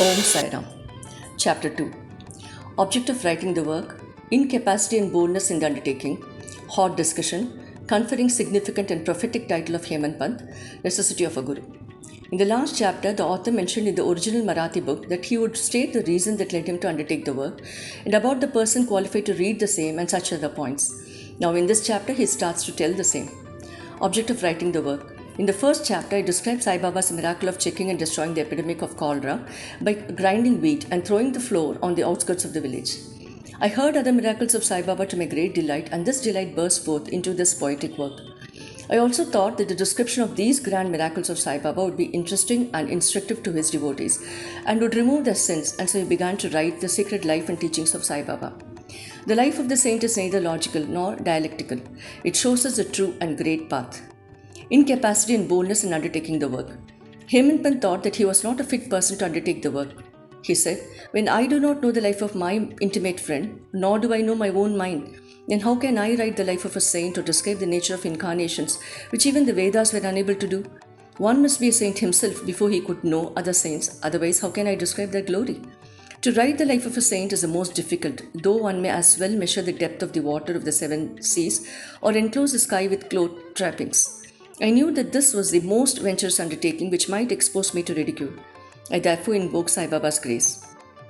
Om Sai Ram. Chapter 2. Object of writing the work: incapacity and boldness in the undertaking, hot discussion, conferring significant and prophetic title of Hemant Pant, necessity of a Guru. In the last chapter, the author mentioned in the original Marathi book that he would state the reason that led him to undertake the work and about the person qualified to read the same and such other points. Now, in this chapter, he starts to tell the same. Object of writing the work. In the first chapter, I described Sai Baba's miracle of checking and destroying the epidemic of cholera by grinding wheat and throwing the flour on the outskirts of the village. I heard other miracles of Sai Baba to my great delight, and this delight burst forth into this poetic work. I also thought that the description of these grand miracles of Sai Baba would be interesting and instructive to his devotees and would remove their sins, and so I began to write the sacred life and teachings of Sai Baba. The life of the saint is neither logical nor dialectical. It shows us the true and great path. Incapacity and boldness in undertaking the work. Hemant Pant thought that he was not a fit person to undertake the work. He said, "When I do not know the life of my intimate friend, nor do I know my own mind, then how can I write the life of a saint or describe the nature of incarnations, which even the Vedas were unable to do? One must be a saint himself before he could know other saints, otherwise how can I describe their glory? To write the life of a saint is the most difficult, though one may as well measure the depth of the water of the seven seas or enclose the sky with cloth trappings. I knew that this was the most venturous undertaking which might expose me to ridicule. I therefore invoked Sai Baba's grace.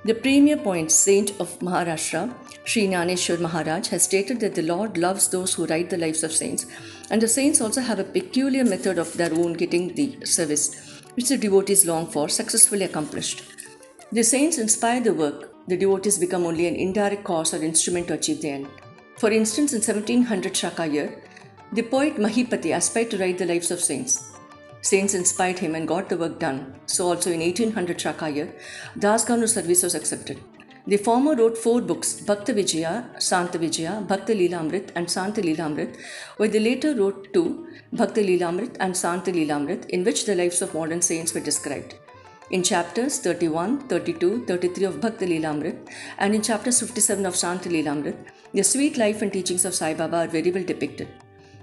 The premier point saint of Maharashtra, Sri Jnaneshwar Maharaj, has stated that the Lord loves those who write the lives of saints, and the saints also have a peculiar method of their own getting the service, which the devotees long for, successfully accomplished. The saints inspire the work, the devotees become only an indirect cause or instrument to achieve the end. For instance, in 1700 Shaka year, the poet Mahipati aspired to write the lives of saints. Saints inspired him and got the work done. So also in 1800 Shaka year, Das Ganu's service was accepted. The former wrote 4 books, Bhakta Vijaya, Santa Vijaya, Bhakta Leelamrit and Santa Leelamrit, while the later wrote 2, Bhakta Leelamrit and Santa Leelamrit, in which the lives of modern saints were described. In chapters 31, 32, 33 of Bhakta Leelamrit and in chapters 57 of Santa Leelamrit, the sweet life and teachings of Sai Baba are very well depicted.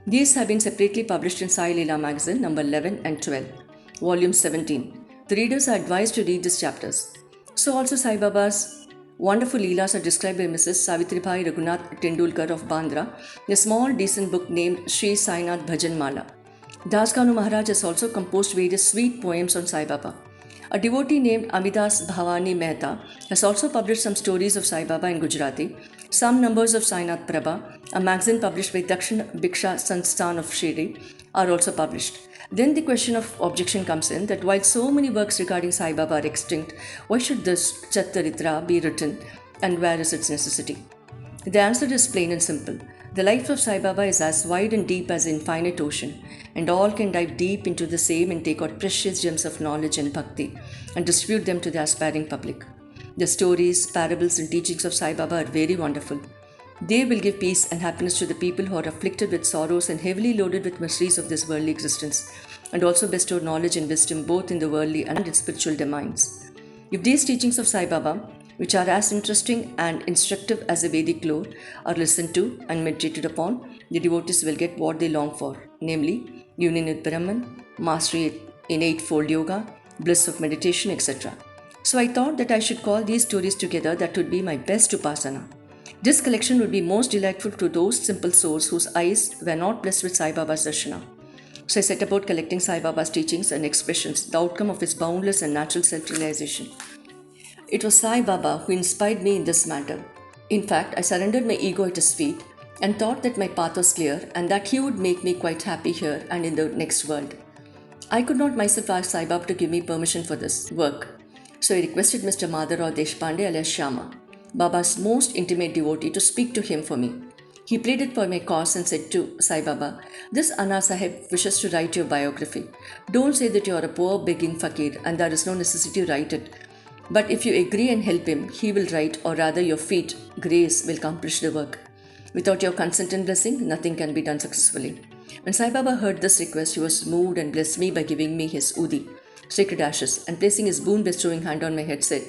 These have been separately published in Sai Leela magazine number 11 and 12, volume 17. The readers are advised to read these chapters. So also Sai Baba's wonderful Leelas are described by Mrs. Savitribhai Raghunath Tendulkar of Bandra in a small decent book named Sri Sainath Bhajan Mala. Das Ganu Maharaj has also composed various sweet poems on Sai Baba. A devotee named Amidas Bhavani Mehta has also published some stories of Sai Baba in Gujarati, some numbers of Sainath Prabha, a magazine published by Dakshin Bhiksha Sansthan of Shiri, are also published. Then the question of objection comes in that while so many works regarding Sai Baba are extinct, why should this SATCHARITHRA be written and where is its necessity? The answer is plain and simple. The life of Sai Baba is as wide and deep as the infinite ocean, and all can dive deep into the same and take out precious gems of knowledge and bhakti and distribute them to the aspiring public. The stories, parables, and teachings of Sai Baba are very wonderful. They will give peace and happiness to the people who are afflicted with sorrows and heavily loaded with miseries of this worldly existence, and also bestow knowledge and wisdom both in the worldly and in spiritual domains. If these teachings of Sai Baba, which are as interesting and instructive as the Vedic lore, are listened to and meditated upon, the devotees will get what they long for, namely union with Brahman, mastery in eightfold yoga, bliss of meditation, etc. So I thought that I should call these stories together. That would be my best upasana. This collection would be most delightful to those simple souls whose eyes were not blessed with Sai Baba's darshana. So I set about collecting Sai Baba's teachings and expressions, the outcome of his boundless and natural self-realization. It was Sai Baba who inspired me in this matter. In fact, I surrendered my ego at his feet and thought that my path was clear and that he would make me quite happy here and in the next world. I could not myself ask Sai Baba to give me permission for this work. So I requested Mr. Madharao Deshpande alias Shyama, Baba's most intimate devotee, to speak to him for me. He pleaded for my cause and said to Sai Baba, "This Anna Sahib wishes to write your biography. Don't say that you are a poor begging fakir and there is no necessity to write it. But if you agree and help him, he will write, or rather your feet, grace, will accomplish the work. Without your consent and blessing, nothing can be done successfully." When Sai Baba heard this request, he was moved and blessed me by giving me his udi, sacred ashes, and placing his boon bestowing hand on my head, said,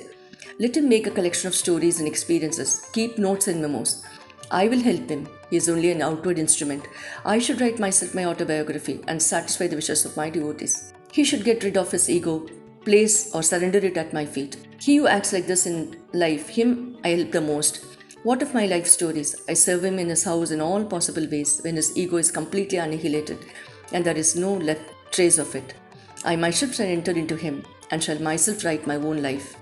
"Let him make a collection of stories and experiences. Keep notes and memos. I will help him. He is only an outward instrument. I should write myself my autobiography and satisfy the wishes of my devotees. He should get rid of his ego, place or surrender it at my feet. He who acts like this in life, him I help the most. What of my life stories? I serve him in his house in all possible ways when his ego is completely annihilated and there is no left trace of it. I myself shall enter into him and shall myself write my own life.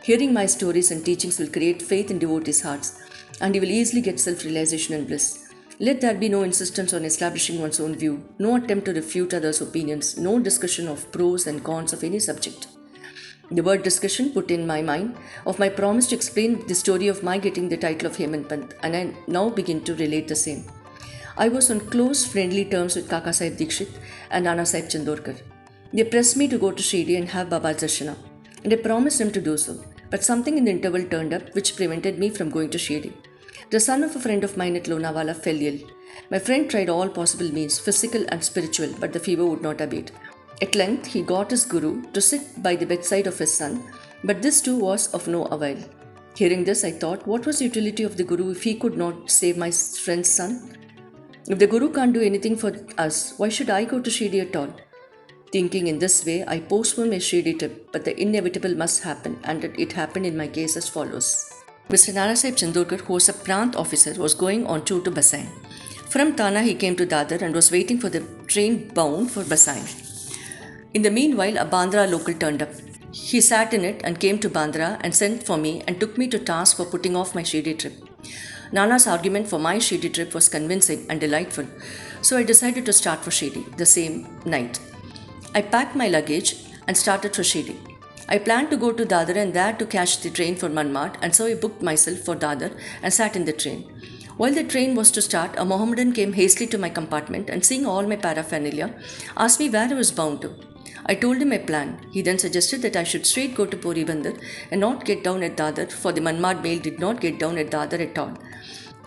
Hearing my stories and teachings will create faith in devotees' hearts, and he will easily get self-realization and bliss. Let there be no insistence on establishing one's own view, no attempt to refute others' opinions, no discussion of pros and cons of any subject. The word discussion put in my mind of my promise to explain the story of my getting the title of Hemant Pant, and I now begin to relate the same. I was on close friendly terms with Kaka Sahib Dikshit and Nana Sahib Chandorkar. They pressed me to go to Shirdi and have Baba's darshana, and I promised them to do so, but something in the interval turned up which prevented me from going to Shirdi. The son of a friend of mine at Lonavala fell ill. My friend tried all possible means, physical and spiritual, but the fever would not abate. At length, he got his guru to sit by the bedside of his son, but this too was of no avail. Hearing this, I thought, what was the utility of the guru if he could not save my friend's son? If the guru can't do anything for us, why should I go to Shirdi at all? Thinking in this way, I postponed my Shirdi trip, but the inevitable must happen, and it happened in my case as follows. Mr. Nana Sahib Chandorkar, who was a Prant officer, was going on tour to Basain. From Tana, he came to Dadar and was waiting for the train bound for Basain. In the meanwhile, a Bandra local turned up. He sat in it and came to Bandra and sent for me and took me to task for putting off my Shirdi trip. Nana's argument for my Shirdi trip was convincing and delightful, so I decided to start for Shirdi the same night. I packed my luggage and started for Shirdi. I planned to go to Dadar and there to catch the train for Manmad, and so I booked myself for Dadar and sat in the train. While the train was to start, a Mohammedan came hastily to my compartment and, seeing all my paraphernalia, asked me where I was bound to. I told him my plan. He then suggested that I should straight go to Poribandar and not get down at Dadar, for the Manmad mail did not get down at Dadar at all.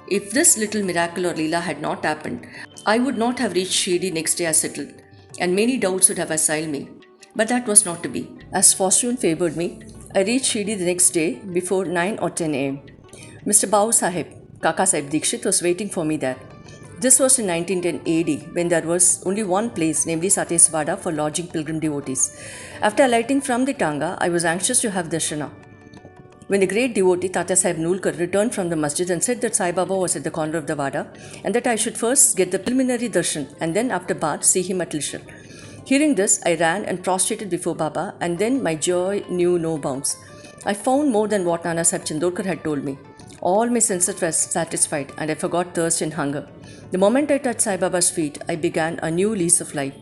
If this little miracle or Leela had not happened, I would not have reached Shirdi next day as settled, and many doubts would have assailed me. But that was not to be. As fortune favoured me, I reached Shirdi the next day before 9 or 10 am. Mr. Bau Sahib, Kaka Sahib Dikshit, was waiting for me there. This was in 1910 AD, when there was only one place, namely Sateswada, for lodging pilgrim devotees. After alighting from the Tanga, I was anxious to have darshana. When the great devotee Tata Sahib Nulkar returned from the masjid and said that Sai Baba was at the corner of the Vada and that I should first get the preliminary darshan and then after bath see him at leisure. Hearing this, I ran and prostrated before Baba, and then my joy knew no bounds. I found more than what Nana Sahib Chandorkar had told me. All my senses were satisfied and I forgot thirst and hunger. The moment I touched Sai Baba's feet, I began a new lease of life.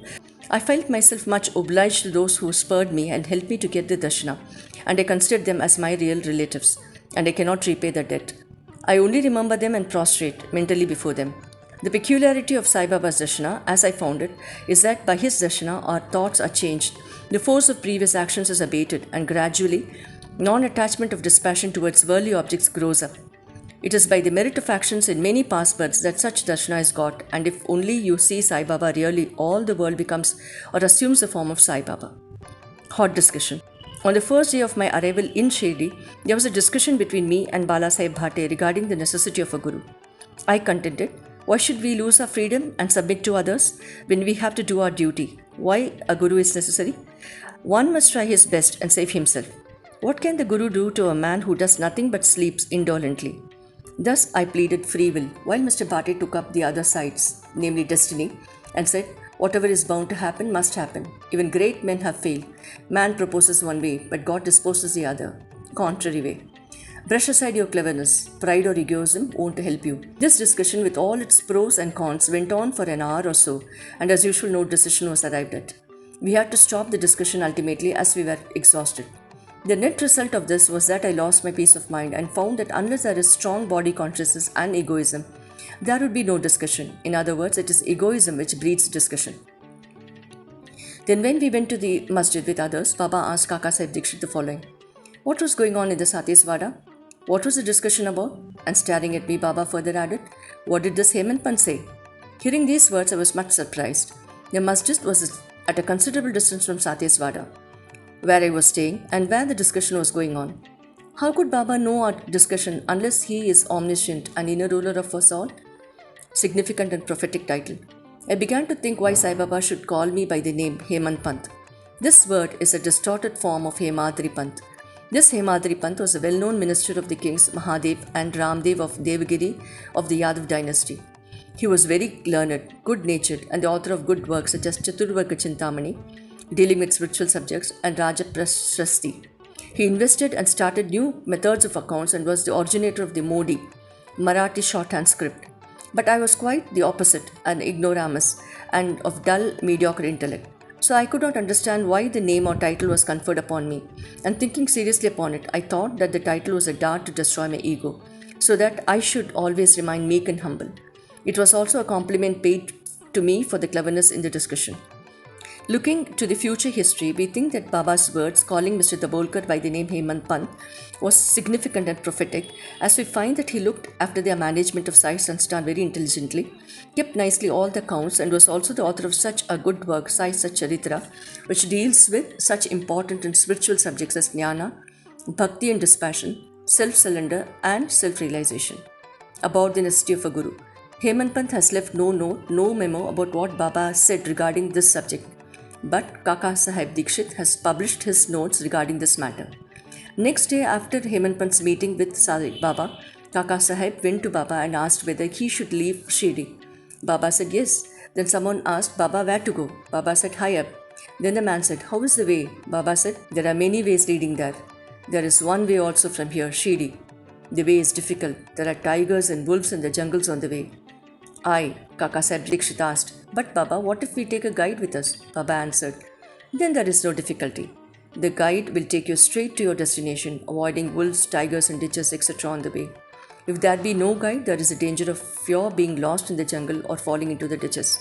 I felt myself much obliged to those who spurred me and helped me to get the darshana, and I considered them as my real relatives, and I cannot repay the debt. I only remember them and prostrate mentally before them. The peculiarity of Sai Baba's darshana, as I found it, is that by his darshana our thoughts are changed, the force of previous actions is abated, and gradually non-attachment of dispassion towards worldly objects grows up. It is by the merit of actions in many past births that such darshana is got, and if only you see Sai Baba really, all the world becomes or assumes the form of Sai Baba. Hot discussion. On the first day of my arrival in Shirdi, there was a discussion between me and Bala Sahib Bhate regarding the necessity of a guru. I contended, why should we lose our freedom and submit to others when we have to do our duty? Why a guru is necessary? One must try his best and save himself. What can the guru do to a man who does nothing but sleeps indolently? Thus I pleaded free will, while Mr. Bhate took up the other sides, namely destiny, and said, whatever is bound to happen must happen. Even great men have failed. Man proposes one way, but God disposes the other. Contrary way. Brush aside your cleverness. Pride or egoism won't help you. This discussion, with all its pros and cons, went on for an hour or so, and as usual no decision was arrived at. We had to stop the discussion ultimately as we were exhausted. The net result of this was that I lost my peace of mind and found that unless there is strong body consciousness and egoism, there would be no discussion. In other words, it is egoism which breeds discussion. Then when we went to the masjid with others, Baba asked Kaka Sahib Dikshit the following. What was going on in the Sateswada? What was the discussion about? And staring at me, Baba further added, what did this Hemant Pant say? Hearing these words, I was much surprised. The masjid was at a considerable distance from Sateswada, where I was staying and where the discussion was going on. How could Baba know our discussion unless he is omniscient and inner ruler of us all? Significant and prophetic title. I began to think why Sai Baba should call me by the name Hemant Pant. This word is a distorted form of Hemadri Panth. This Hemadri Panth was a well-known minister of the kings Mahadev and Ramdev of Devagiri of the Yadav dynasty. He was very learned, good-natured, and the author of good works such as Chaturvarga Chintamani, dealing with spiritual subjects, and Raja Prashasti. He invested and started new methods of accounts and was the originator of the Modi, Marathi shorthand script. But I was quite the opposite, an ignoramus and of dull, mediocre intellect. So I could not understand why the name or title was conferred upon me, and thinking seriously upon it, I thought that the title was a dart to destroy my ego, so that I should always remain meek and humble. It was also a compliment paid to me for the cleverness in the discussion. Looking to the future history, we think that Baba's words calling Mr. Dabolkar by the name Hemant Pant was significant and prophetic, as we find that he looked after their management of Sai Sansthan very intelligently, kept nicely all the accounts, and was also the author of such a good work, Sai Satcharithra, which deals with such important and spiritual subjects as Jnana, Bhakti and dispassion, self-surrender and self-realization. About the necessity of a Guru. Hemant Pant has left no note, no memo about what Baba said regarding this subject. But Kaka Sahib Dikshit has published his notes regarding this matter. Next day after Hemant Pant's meeting with Sai Baba, Kaka Sahib went to Baba and asked whether he should leave Shirdi. Baba said yes. Then someone asked Baba where to go. Baba said high up. Then the man said, how is the way? Baba said, there are many ways leading there. There is one way also from here, Shirdi. The way is difficult. There are tigers and wolves in the jungles on the way. I, Kaka Sahib Dikshit asked, but Baba, what if we take a guide with us? Baba answered, then there is no difficulty. The guide will take you straight to your destination, avoiding wolves, tigers and ditches, etc. on the way. If there be no guide, there is a danger of your being lost in the jungle or falling into the ditches.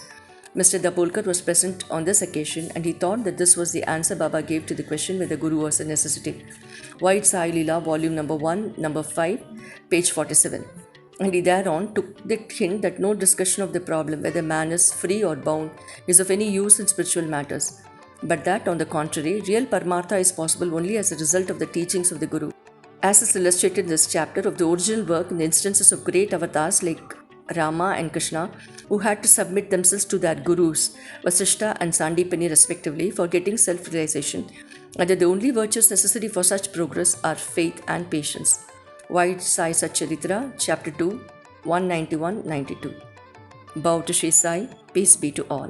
Mr. Dabolkar was present on this occasion and he thought that this was the answer Baba gave to the question whether Guru was a necessity. White Sai Leela, volume number 1, number 5, page 47. And he thereon took the hint that no discussion of the problem whether man is free or bound is of any use in spiritual matters, but that, on the contrary, real Paramartha is possible only as a result of the teachings of the Guru. As is illustrated in this chapter of the original work in the instances of great avatars like Rama and Krishna, who had to submit themselves to their Gurus, Vasishta and Sandipani respectively, for getting self-realization, and that the only virtues necessary for such progress are faith and patience. White Sai Satcharithra, Chapter 2, 191-92. Bow to Shri Sai, peace be to all.